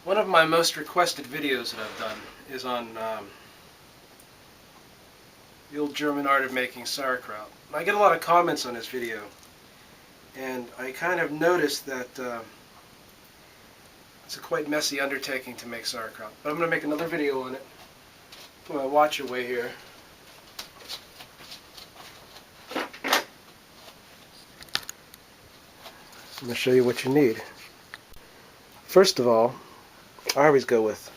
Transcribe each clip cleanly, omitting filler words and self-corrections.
One of my most requested videos that I've done is on the old German art of making sauerkraut. I get a lot of comments on this video, and I kind of noticed that it's a quite messy undertaking to make sauerkraut. But I'm going to make another video on it. Put my watch away here. I'm going to show you what you need. First of all, I always go with,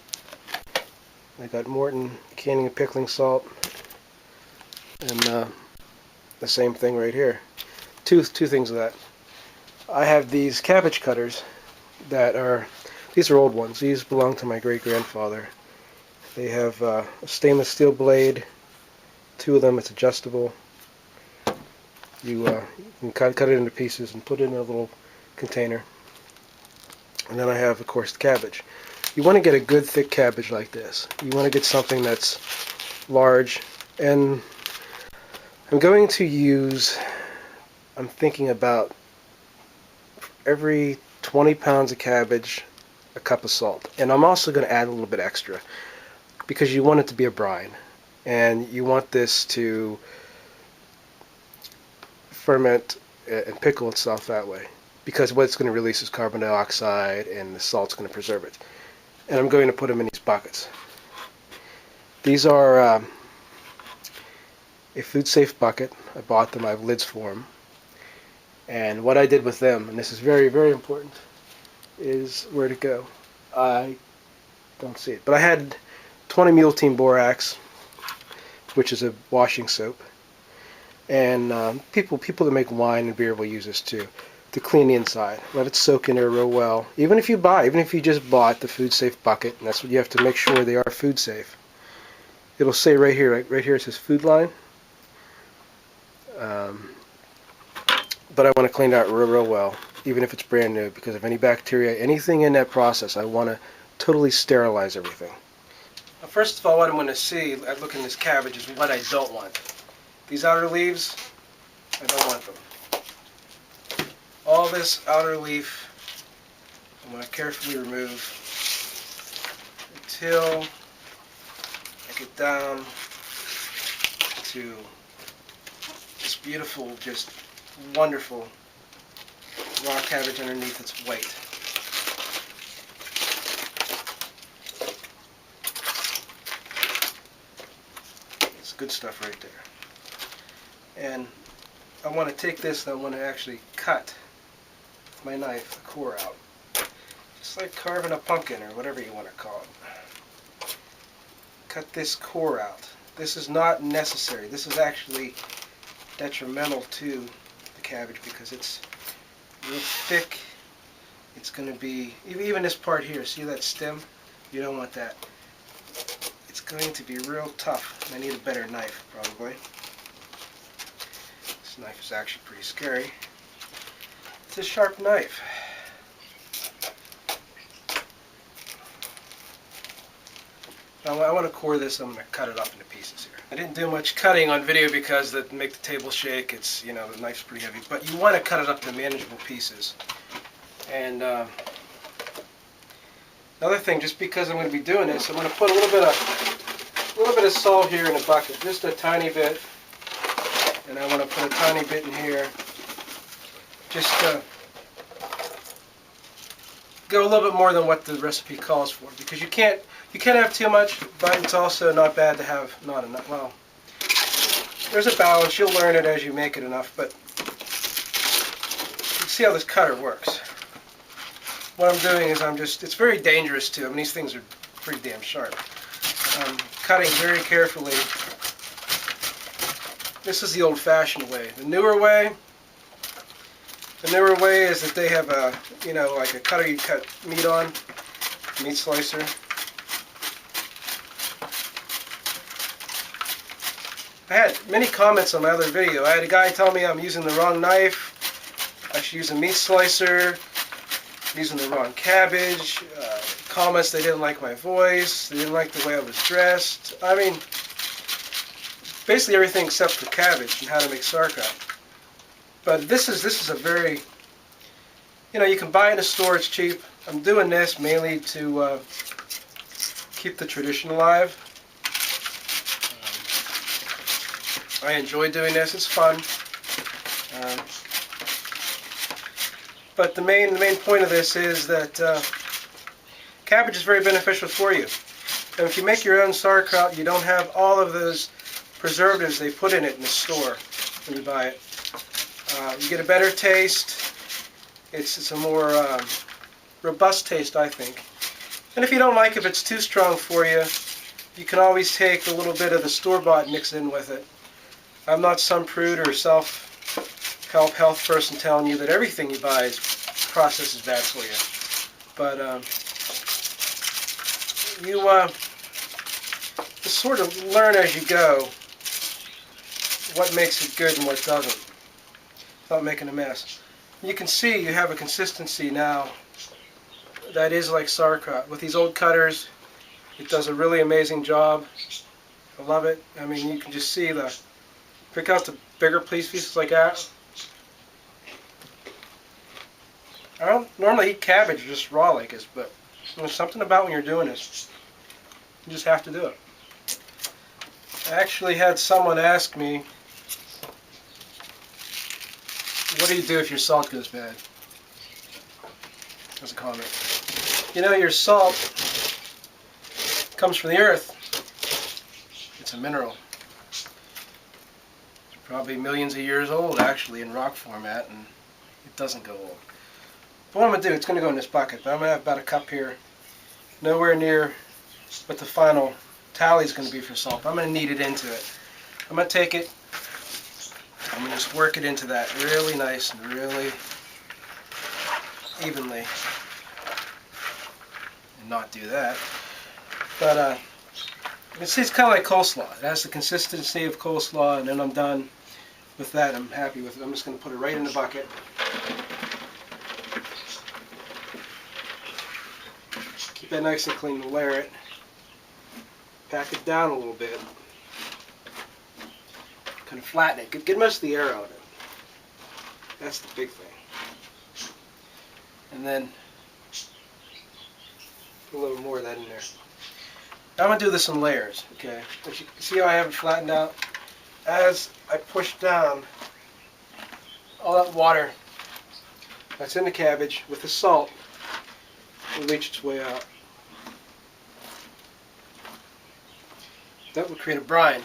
I got Morton canning and pickling salt, and the same thing right here. Two things of that. I have these cabbage cutters that are, these are old ones. These belong to my great-grandfather. They have a stainless steel blade, two of them, it's adjustable. You can cut it into pieces and put it in a little container. And then I have, of course, the cabbage. You want to get a good thick cabbage like this. You want to get something that's large, and I'm going to use, I'm thinking about every 20 pounds of cabbage, a cup of salt. And I'm also going to add a little bit extra because you want it to be a brine, and you want this to ferment and pickle itself that way, because what it's going to release is carbon dioxide, and the salt's going to preserve it. And I'm going to put them in these buckets. These are a food safe bucket. I bought them, I have lids for them. And what I did with them, and this is very, very important, is where to go. I don't see it, but I had 20 Mule Team Borax, which is a washing soap. And people that make wine and beer will use this too, to clean the inside. Let it soak in there real well. Even if you just bought the food safe bucket, and that's what you have to make sure they are food safe. It'll say right here it says food line. But I want to clean it out real well, even if it's brand new, because of any bacteria, anything in that process, I want to totally sterilize everything. Now, first of all, what I'm going to see at looking at this cabbage is what I don't want. These outer leaves, I don't want them. All this outer leaf, I'm going to carefully remove until I get down to this beautiful, just wonderful raw cabbage underneath that's white. It's good stuff right there. And I want to take this and I want to actually cut with my knife the core out. Just like carving a pumpkin or whatever you want to call it. Cut this core out. This is not necessary. This is actually detrimental to the cabbage because it's real thick. It's going to be, even this part here, see that stem? You don't want that. It's going to be real tough. I need a better knife, probably. This knife is actually pretty scary. It's a sharp knife. Now, I want to core this. I'm going to cut it up into pieces here. I didn't do much cutting on video because that make the table shake. It's, the knife's pretty heavy, but you want to cut it up into manageable pieces. And another thing, just because I'm going to be doing this, I'm going to put a little bit of salt here in a bucket, just a tiny bit. And I want to put a tiny bit in here, just to go a little bit more than what the recipe calls for, because you can't have too much, but it's also not bad to have not enough. Well, there's a balance. You'll learn it as you make it enough, but you can see how this cutter works. What I'm doing is it's very dangerous too. I mean, these things are pretty damn sharp. I'm cutting very carefully. This is the old-fashioned way. The newer way is that they have a, like a cutter you cut meat on, meat slicer. I had many comments on my other video. I had a guy tell me I'm using the wrong knife. I should use a meat slicer. I'm using the wrong cabbage. Comments they didn't like my voice. They didn't like the way I was dressed. I mean, basically everything except for cabbage and how to make sauerkraut. But this is a very You know, you can buy it in a store, it's cheap. I'm doing this mainly to keep the tradition alive. I enjoy doing this, it's fun. But the main point of this is that cabbage is very beneficial for you. And if you make your own sauerkraut, you don't have all of those preservatives they put in it in the store when you buy it. You get a better taste. It's a more robust taste, I think. And if you don't like it, if it's too strong for you, you can always take a little bit of the store-bought and mix in with it. I'm not some prude or self-help health person telling you that everything you buy is processed is bad for you. But you sort of learn as you go what makes it good and what doesn't, without making a mess. You can see you have a consistency now that is like sauerkraut. With these old cutters, it does a really amazing job. I love it. I mean, you can just see pick out the bigger pieces like that. I don't normally eat cabbage just raw like this, but there's something about when you're doing this. You just have to do it. I actually had someone ask me, what do you do if your salt goes bad? As a comment. You know, your salt comes from the earth. It's a mineral. It's probably millions of years old, actually, in rock format, and it doesn't go old. But what I'm going to do, it's going to go in this bucket, but I'm going to have about a cup here. Nowhere near what the final tally is going to be for salt. I'm going to knead it into it. I'm going to take it, I'm going to just work it into that really nice and really evenly. And not do that. But you can see it's kind of like coleslaw. It has the consistency of coleslaw, and then I'm done with that. I'm happy with it. I'm just going to put it right in the bucket. Keep that nice and clean and layer it. Pack it down a little bit. Kind of flatten it. Get most of the air out of it. That's the big thing. And then put a little more of that in there. Now I'm going to do this in layers. Okay. But you see how I have it flattened out? As I push down all that water that's in the cabbage with the salt, will reach its way out. That will create a brine.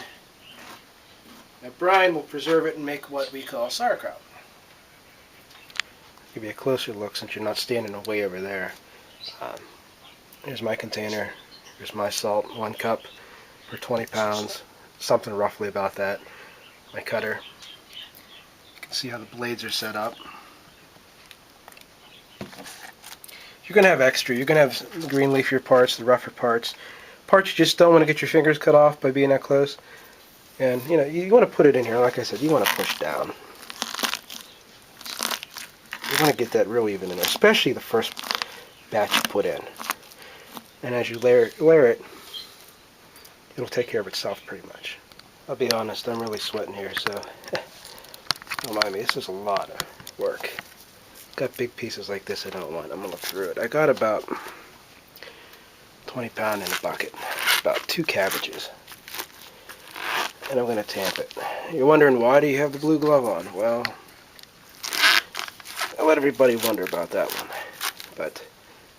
That brine will preserve it and make what we call sauerkraut. Give you a closer look since you're not standing way over there. Here's my container. Here's my salt, 1 cup for 20 pounds, something roughly about that. My cutter. You can see how the blades are set up. You're going to have extra. You're going to have the green leafier parts, the rougher parts. Parts you just don't want to get your fingers cut off by being that close. And you know, you want to put it in here, like I said, you want to push down. You want to get that real even in there, especially the first batch you put in. And as you layer it, it'll take care of itself pretty much. I'll be honest, I'm really sweating here, so don't mind me. This is a lot of work. Got big pieces like this I don't want. I'm going to look through it. I got about 20 pounds in a bucket. About 2 cabbages. And I'm going to tamp it. You're wondering, why do you have the blue glove on? Well, I let everybody wonder about that one. But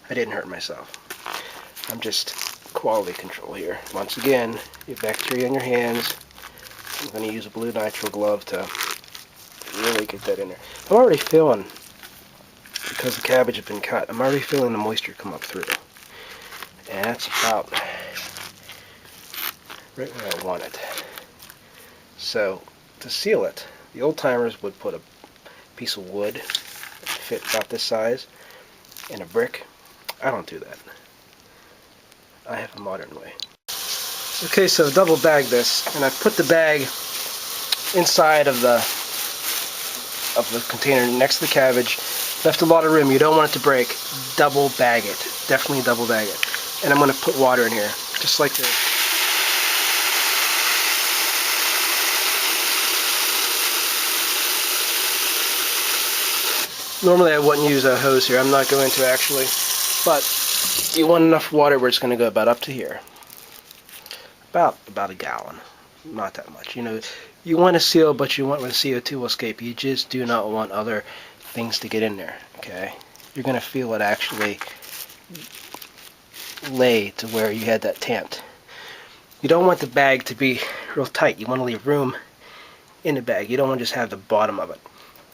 I didn't hurt myself. I'm just quality control here. Once again, you have bacteria in your hands. I'm going to use a blue nitrile glove to really get that in there. I'm already feeling, because the cabbage has been cut, I'm already feeling the moisture come up through. And that's about right where I want it. So, to seal it, the old timers would put a piece of wood that fit about this size in a brick. I don't do that. I have a modern way. Okay, so double bag this, and I put the bag inside of the container next to the cabbage. Left a lot of room. You don't want it to break. Double bag it. Definitely double bag it. And I'm going to put water in here, just like this. Normally I wouldn't use a hose here. I'm not going to actually. But you want enough water where it's going to go about up to here. About a gallon. Not that much. You know, you want to seal, but you want where the CO2 will escape. You just do not want other things to get in there. Okay? You're going to feel it actually lay to where you had that tamped. You don't want the bag to be real tight. You want to leave room in the bag. You don't want to just have the bottom of it.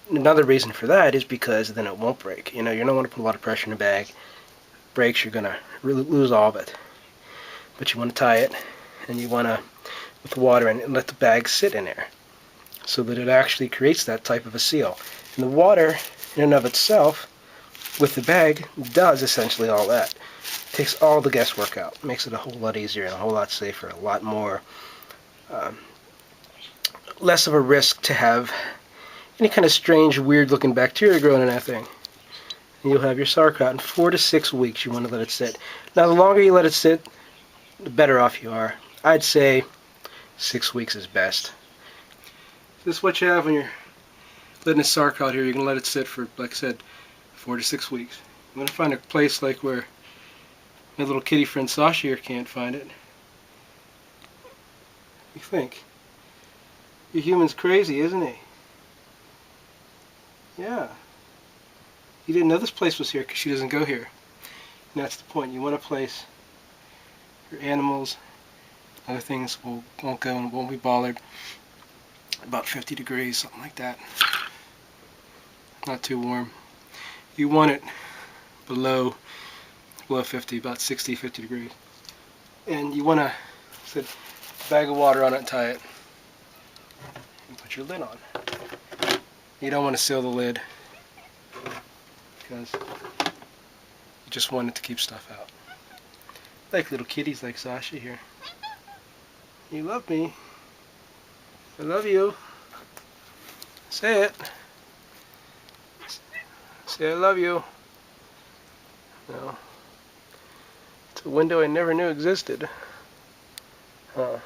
Another reason for that is because then it won't break. You know, you don't want to put a lot of pressure in the bag. Breaks, you're going to really lose all of it. But you want to tie it, and you want to, with water in it, and let the bag sit in there so that it actually creates that type of a seal. And the water, in and of itself, with the bag, does essentially all that. Takes all the guesswork out. Makes it a whole lot easier and a whole lot safer, a lot more, less of a risk to have any kind of strange, weird-looking bacteria growing in that thing. And you'll have your sauerkraut in 4 to 6 weeks. You want to let it sit. Now, the longer you let it sit, the better off you are. I'd say 6 weeks is best. This is what you have when you're letting the sauerkraut here. You're going to let it sit for, like I said, 4 to 6 weeks. I'm going to find a place like where my little kitty friend Sasha here can't find it. You think? Your human's crazy, isn't he? Yeah. You didn't know this place was here because she doesn't go here. And that's the point. You want a place your animals, other things won't go and won't be bothered. About 50 degrees, something like that. Not too warm. You want it below 50, about 60, 50 degrees. And you want to put a bag of water on it and tie it. And put your lid on. You don't want to seal the lid because you just want it to keep stuff out. Like little kitties like Sasha here. You love me. I love you. Say it. Say I love you. No. It's a window I never knew existed. Huh.